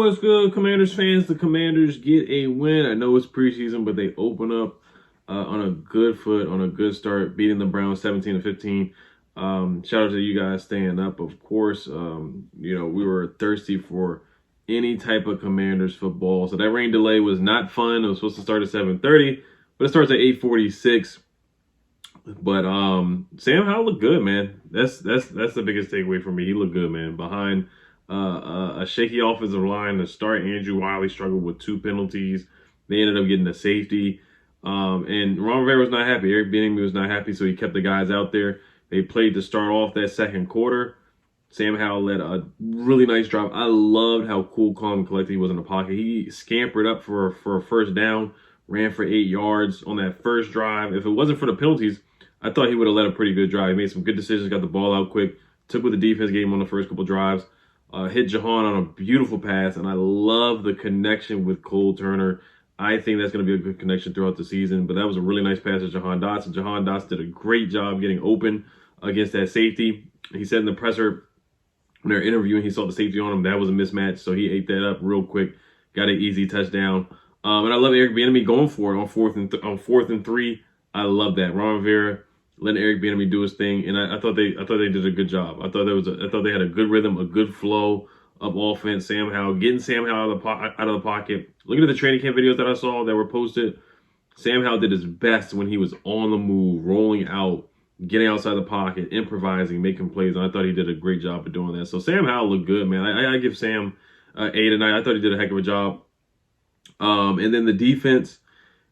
What's good, Commanders fans? The Commanders get a win. I know it's preseason, but they open up on a good foot, on a good start, beating the Browns 17-15. Shout out to you guys staying up, of course. We were thirsty for any type of Commanders football. So that rain delay was not fun. It was supposed to start at 7:30, but it starts at 8:46. But Sam Howell looked good, man. That's the biggest takeaway for me. He looked good, man. Behind a shaky offensive line to start, Andrew Wiley struggled with 2 penalties. They ended up getting a safety. And Ron Rivera was not happy. Eric Bieniemy was not happy, so he kept the guys out there. They played to start off that second quarter. Sam Howell led a really nice drive. I loved how cool, calm, and collected he was in the pocket. He scampered up for a first down, ran for 8 yards on that first drive. If it wasn't for the penalties, I thought he would have led a pretty good drive. He made some good decisions, got the ball out quick, took what the defense gave him on the first couple drives, hit Jahan on a beautiful pass, and I love the connection with Cole Turner. I think that's going to be a good connection throughout the season, but that was a really nice pass to Jahan Dotson. Jahan Dotson did a great job getting open against that safety. He said in the presser when they were interviewing, he saw the safety on him. That was a mismatch, so he ate that up real quick, got an easy touchdown. And I love Eric Bieniemy going for it on fourth and 3. I love that. Ron Rivera letting Eric Bieniemy do his thing, and I thought they did a good job. I thought they had a good rhythm, a good flow of offense. Sam Howell, getting Sam Howell out of the pocket. Looking at the training camp videos that I saw that were posted, Sam Howell did his best when he was on the move, rolling out, getting outside the pocket, improvising, making plays. And I thought he did a great job of doing that. So Sam Howell looked good, man. I give Sam 8 tonight. I thought he did a heck of a job. And then the defense.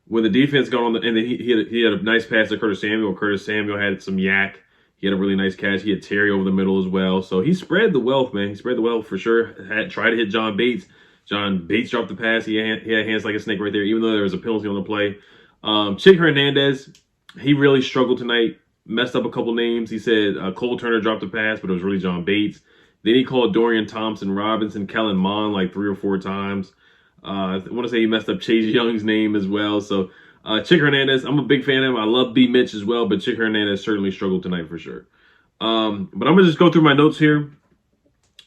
When the defense got on and then he had a nice pass to Curtis Samuel. Curtis Samuel had some yak. He had a really nice catch. He had Terry over the middle as well. So he spread the wealth, man. He spread the wealth for sure. Tried to hit John Bates. John Bates dropped the pass. He had hands like a snake right there, even though there was a penalty on the play. Chick Hernandez, he really struggled tonight. Messed up a couple names. He said Cole Turner dropped the pass, but it was really John Bates. Then he called Dorian Thompson-Robinson, Kellen Mond like 3 or 4 times. I want to say he messed up Chase Young's name as well. So Chick Hernandez, I'm a big fan of him. I love B. Mitch as well, but Chick Hernandez certainly struggled tonight for sure. But I'm going to just go through my notes here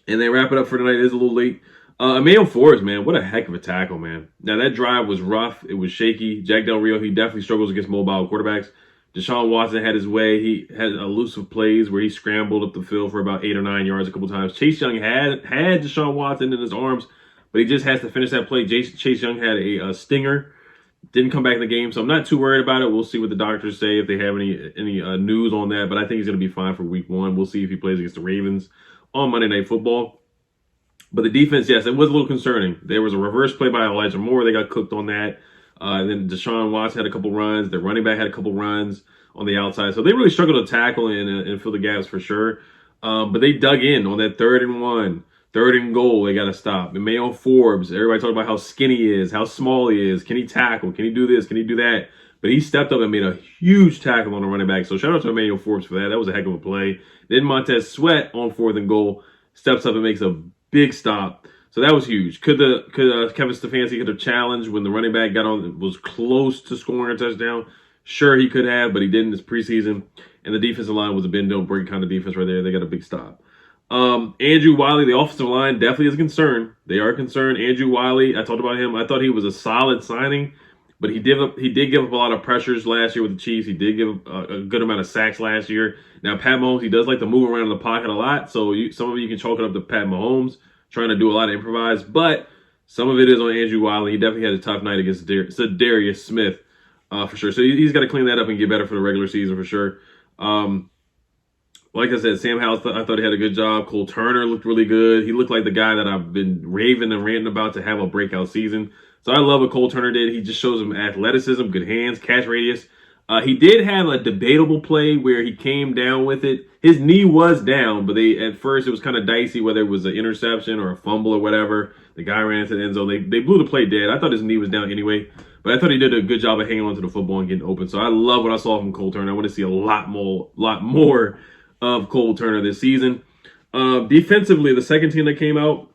and then wrap it up for tonight. It is a little late. Emmanuel Forbes, man, what a heck of a tackle, man. Now, that drive was rough. It was shaky. Jack Del Rio, he definitely struggles against mobile quarterbacks. Deshaun Watson had his way. He had elusive plays where he scrambled up the field for about 8 or 9 yards a couple times. Chase Young had Deshaun Watson in his arms, but he just has to finish that play. Chase Young had a stinger. Didn't come back in the game, so I'm not too worried about it. We'll see what the doctors say, if they have any news on that. But I think he's going to be fine for week 1. We'll see if he plays against the Ravens on Monday Night Football. But the defense, yes, it was a little concerning. There was a reverse play by Elijah Moore. They got cooked on that. And then Deshaun Watson had a couple runs. Their running back had a couple runs on the outside. So they really struggled to tackle and fill the gaps for sure. But they dug in on that 3rd and 1. 3rd and goal, they got to stop. And Emmanuel Forbes, everybody talking about how skinny he is, how small he is. Can he tackle? Can he do this? Can he do that? But he stepped up and made a huge tackle on the running back. So shout out to Emmanuel Forbes for that. That was a heck of a play. Then Montez Sweat on 4th and goal steps up and makes a big stop. So that was huge. Could Kevin Stefanski could have challenged when the running back was close to scoring a touchdown? Sure, he could have, but he didn't. This preseason. And the defensive line was a bend don't break kind of defense right there. They got a big stop. Andrew Wiley, the offensive line, definitely is a concern. They are concerned. Andrew Wiley, I talked about him. I thought he was a solid signing, but he did give up a lot of pressures last year with the Chiefs. He did give up a good amount of sacks last year. Now, Pat Mahomes, he does like to move around in the pocket a lot, so some of you can chalk it up to Pat Mahomes trying to do a lot of improvise, but some of it is on Andrew Wiley. He definitely had a tough night against Darius Smith, for sure. So he's got to clean that up and get better for the regular season for sure. Like I said, Sam Howell, I thought he had a good job. Cole Turner looked really good. He looked like the guy that I've been raving and ranting about to have a breakout season. So I love what Cole Turner did. He just shows him athleticism, good hands, catch radius. He did have a debatable play where he came down with it. His knee was down, but at first it was kind of dicey whether it was an interception or a fumble or whatever. The guy ran into the end zone. They blew the play dead. I thought his knee was down anyway, but I thought he did a good job of hanging on to the football and getting open. So I love what I saw from Cole Turner. I want to see a lot more of Cole Turner this season. Defensively, the second team that came out,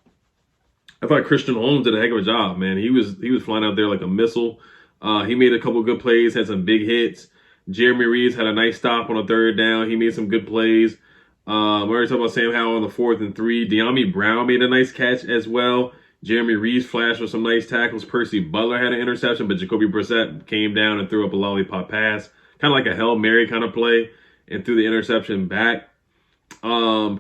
I thought Christian Holmes did a heck of a job, man. He was flying out there like a missile. He made a couple of good plays, had some big hits. Jeremy Reeves had a nice stop on a 3rd down. He made some good plays. We already talked about Sam Howell on the 4th and 3. De'Ami Brown made a nice catch as well. Jeremy Reeves flashed with some nice tackles. Percy Butler had an interception, but Jacoby Brissett came down and threw up a lollipop pass, kind of like a Hail Mary kind of play, and threw the interception back.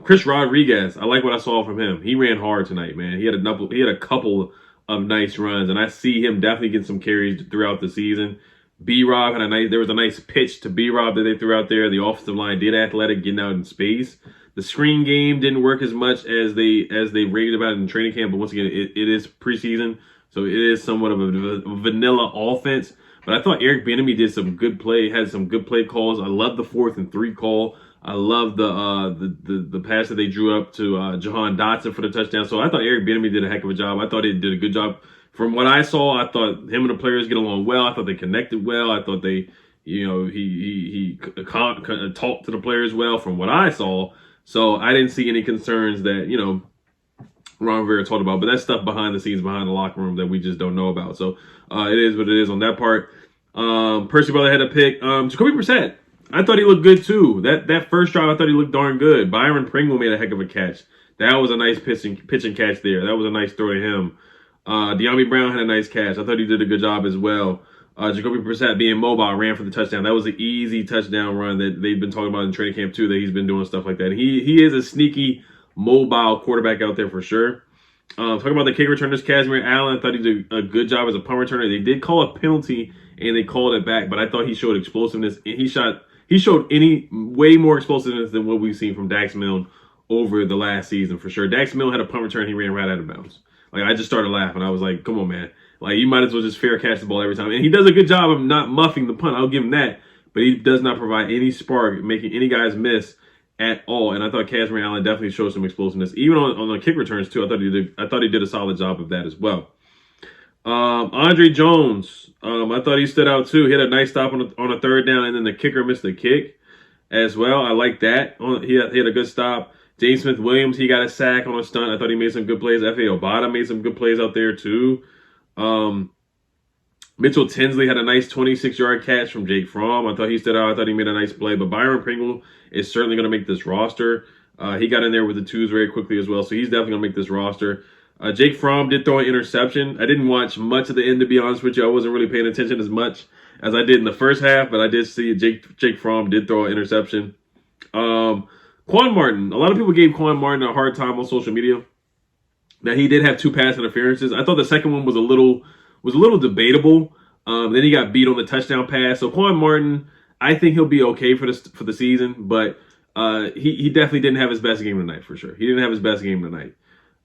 Chris Rodriguez, I like what I saw from him. He ran hard tonight, man. He had a couple of nice runs, and I see him definitely get some carries throughout the season. B-Rob there was a nice pitch to B-Rob that they threw out there. The offensive line did athletic, getting out in space. The screen game didn't work as much as they raved about it in training camp, but once again, it is preseason, so it is somewhat of a vanilla offense. But I thought Eric Bieniemy did some good play, had some good play calls. I love the 4th and 3 call. I love the pass that they drew up to Jahan Dotson for the touchdown. So I thought Eric Bieniemy did a heck of a job. I thought he did a good job. From what I saw, I thought him and the players get along well. I thought they connected well. I thought they, he talked to the players well from what I saw. So I didn't see any concerns that, Ron Rivera talked about. But that's stuff behind the scenes, behind the locker room that we just don't know about. So it is what it is on that part. Percy Butler had a pick. Jacoby Brissett, I thought he looked good too. That first drive, I thought he looked darn good. Byron Pringle made a heck of a catch. That was a nice pitch and catch there. That was a nice throw to him. De'Ami Brown had a nice catch. I thought he did a good job as well. Jacoby Brissett being mobile ran for the touchdown. That was an easy touchdown run that they've been talking about in training camp too, that he's been doing stuff like that. He is a sneaky mobile quarterback out there for sure. Talking about the kick returners, Casimir Allen, I thought he did a good job as a punt returner. They did call a penalty and they called it back, but I thought he showed explosiveness. And he showed way more explosiveness than what we've seen from Dax Milne over the last season for sure. Dax Milne had a punt return, he ran right out of bounds. Like, I just started laughing. I was like, come on, man. Like, you might as well just fair catch the ball every time. And he does a good job of not muffing the punt. I'll give him that. But he does not provide any spark, making any guys miss at all. And I thought Casimir Allen definitely showed some explosiveness. Even on the kick returns, too, I thought he did a solid job of that as well. Andre Jones, I thought he stood out, too. He had a nice stop on a 3rd down, and then the kicker missed the kick as well. I like that. He had a good stop. James Smith-Williams, he got a sack on a stunt. I thought he made some good plays. F.A. Obata made some good plays out there, too. Mitchell Tinsley had a nice 26-yard catch from Jake Fromm. I thought he stood out. I thought he made a nice play. But Byron Pringle is certainly going to make this roster. He got in there with the 2s very quickly as well, so he's definitely going to make this roster. Jake Fromm did throw an interception. I didn't watch much of the end, to be honest with you. I wasn't really paying attention as much as I did in the first half, but I did see Jake Fromm did throw an interception. Quan Martin. A lot of people gave Quan Martin a hard time on social media. Now, he did have 2 pass interferences. I thought the second one was a little debatable. Then he got beat on the touchdown pass. So Quan Martin, I think he'll be okay for the season, but he definitely didn't have his best game tonight for sure. He didn't have his best game tonight.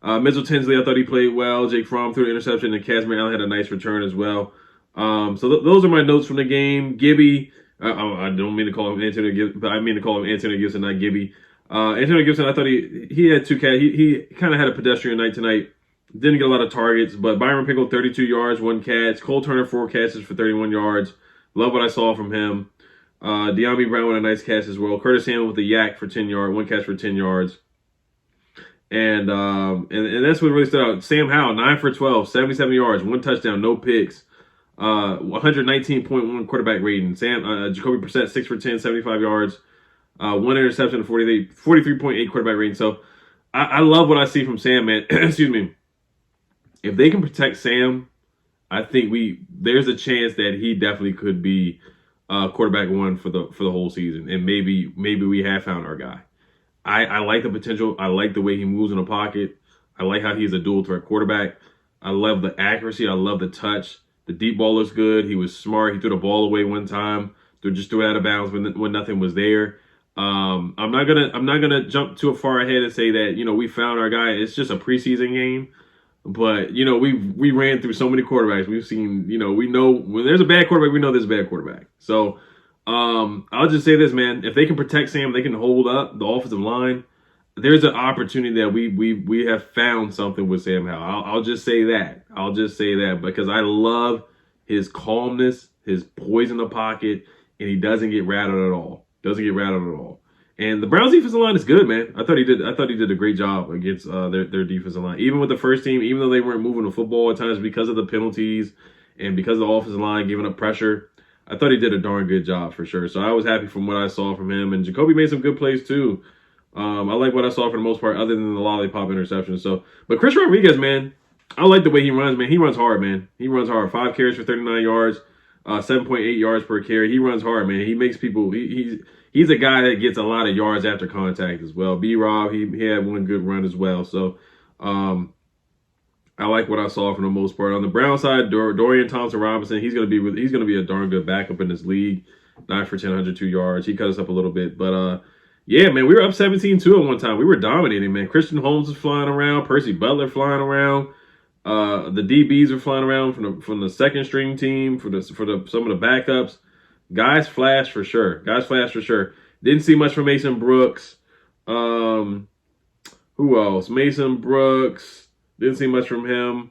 Mitchell Tinsley, I thought he played well. Jake Fromm threw an interception, and Casimir Allen had a nice return as well. So those are my notes from the game. Gibby, I don't mean to call him Antonio Gibson, but I mean to call him Antonio Gibson, not Gibby. Antonio Gibson, I thought he had 2 catches. He kind of had a pedestrian night tonight. Didn't get a lot of targets, but Byron Pringle, 32 yards, 1 catch. Cole Turner, 4 catches for 31 yards. Love what I saw from him. De'Ami Brown with a nice catch as well. Curtis Samuel with the yak for 10 yards, 1 catch for 10 yards. And that's what really stood out. Sam Howell, 9 for 12, 77 yards, 1 touchdown, no picks. 119.1 quarterback rating. Jacoby Brissett, 6 for 10, 75 yards. 1 interception, 43.8 quarterback rating. So I love what I see from Sam, man. Excuse me. If they can protect Sam, I think there's a chance that he definitely could be quarterback 1 for the whole season. And maybe we have found our guy. I like the potential. I like the way he moves in the pocket. I like how he's a dual threat quarterback. I love the accuracy. I love the touch. The deep ball looks good. He was smart. He threw the ball away one time. Just threw it out of bounds when nothing was there. I'm not gonna jump too far ahead and say that we found our guy. It's just a preseason game, but we ran through so many quarterbacks. We've seen we know when there's a bad quarterback, we know there's a bad quarterback. So I'll just say this, man. If they can protect Sam, they can hold up the offensive line. There's an opportunity that we have found something with Sam Howell. I'll just say that. I'll just say that because I love his calmness, his poise in the pocket, and he doesn't get rattled at all. And the Browns defensive line is good, man. I thought he did a great job against their defensive line. Even with the first team, even though they weren't moving the football at times because of the penalties and because of the offensive line giving up pressure, I thought he did a darn good job for sure. So I was happy from what I saw from him. And Jacoby made some good plays too. I like what I saw for the most part, other than the lollipop interception. But Chris Rodriguez, man, I like the way he runs, man. He runs hard, man. He runs hard. 5 carries for 39 yards, 7.8 yards per carry. He runs hard, man. He makes people. He's a guy that gets a lot of yards after contact as well. B-Rob, he had one good run as well. So I like what I saw for the most part. On the Brown side, Dorian Thompson-Robinson, he's gonna be a darn good backup in this league. 9 for 10, 102 yards. He cut us up a little bit, but yeah, man, we were up 17-2 at one time. We were dominating, man. Christian Holmes was flying around, Percy Butler flying around. The DBs are flying around from the second string team for some of the backups. Guys flash for sure. Didn't see much from Mason Brooks. Who else? Mason Brooks. Didn't see much from him.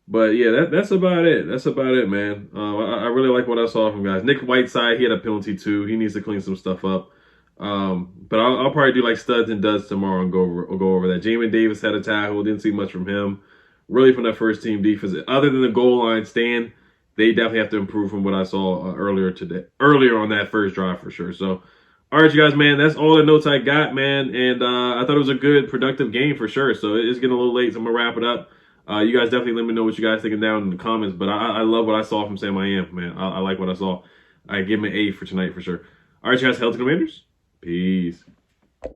But yeah, that's about it. That's about it, man. I really like what I saw from guys. Nick Whiteside, he had a penalty too. He needs to clean some stuff up. But I'll probably do like studs and duds tomorrow and go over that. Jamin Davis had a tackle. Didn't see much from him. Really from that first team defense. Other than the goal line stand, they definitely have to improve from what I saw earlier on that first drive for sure. So, all right, you guys, man, that's all the notes I got, man. And I thought it was a good, productive game for sure. So it's getting a little late, so I'm going to wrap it up. You guys definitely let me know what you guys thinking down in the comments. But I love what I saw from Sam I Am, man. I like what I saw. I give him an A for tonight for sure. All right, you guys, Health Commanders. Peace.